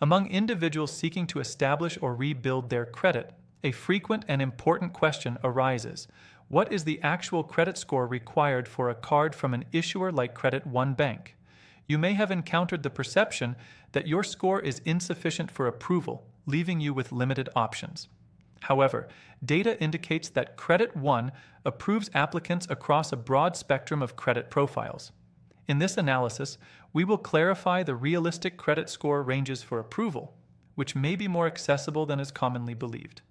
Among individuals seeking to establish or rebuild their credit, a frequent and important question arises. What is the actual credit score required for a card from an issuer like Credit One Bank? You may have encountered the perception that your score is insufficient for approval, leaving you with limited options. However, data indicates that Credit One approves applicants across a broad spectrum of credit profiles. In this analysis, we will clarify the realistic credit score ranges for approval, which may be more accessible than is commonly believed.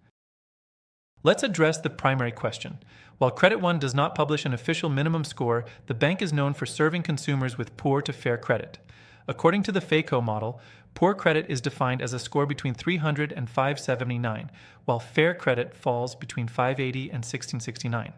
Let's address the primary question. While Credit One does not publish an official minimum score, the bank is known for serving consumers with poor to fair credit. According to the 𝐔𝐒𝐄𝐅𝐔𝐋 model, poor credit is defined as a score between 300 and 579, while fair credit falls between 580 and 1669.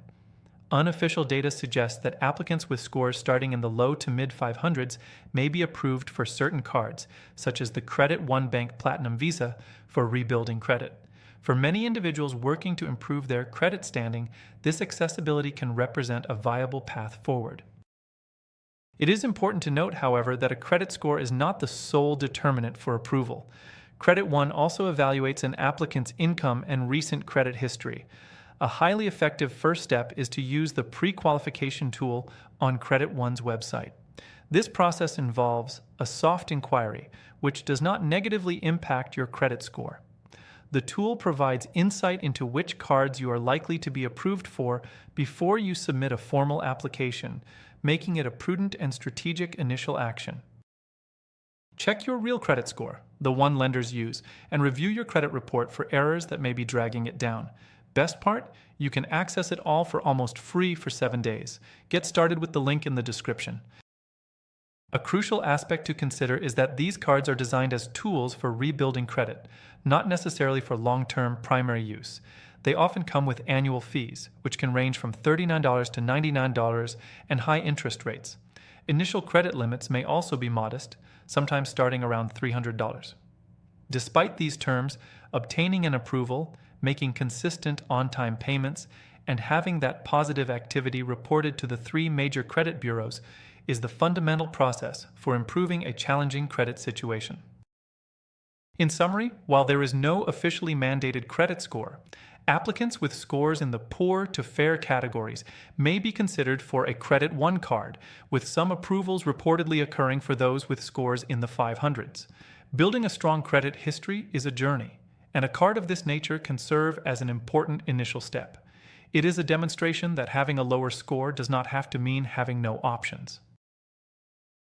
Unofficial data suggests that applicants with scores starting in the low to mid 500s may be approved for certain cards, such as the Credit One Bank Platinum Visa, for rebuilding credit. For many individuals working to improve their credit standing, this accessibility can represent a viable path forward. It is important to note, however, that a credit score is not the sole determinant for approval. Credit One also evaluates an applicant's income and recent credit history. A highly effective first step is to use the pre-qualification tool on Credit One's website. This process involves a soft inquiry, which does not negatively impact your credit score. The tool provides insight into which cards you are likely to be approved for before you submit a formal application, making it a prudent and strategic initial action. Check your real credit score, the one lenders use, and review your credit report for errors that may be dragging it down. Best part? You can access it all for almost free for 7 days. Get started with the link in the description. A crucial aspect to consider is that these cards are designed as tools for rebuilding credit, not necessarily for long-term primary use. They often come with annual fees, which can range from $39 to $99, and high interest rates. Initial credit limits may also be modest, sometimes starting around $300. Despite these terms, obtaining an approval, making consistent on-time payments, and having that positive activity reported to the 3 major credit bureaus is the fundamental process for improving a challenging credit situation. In summary, while there is no officially mandated credit score, applicants with scores in the poor to fair categories may be considered for a Credit One card, with some approvals reportedly occurring for those with scores in the 500s. Building a strong credit history is a journey, and a card of this nature can serve as an important initial step. It is a demonstration that having a lower score does not have to mean having no options.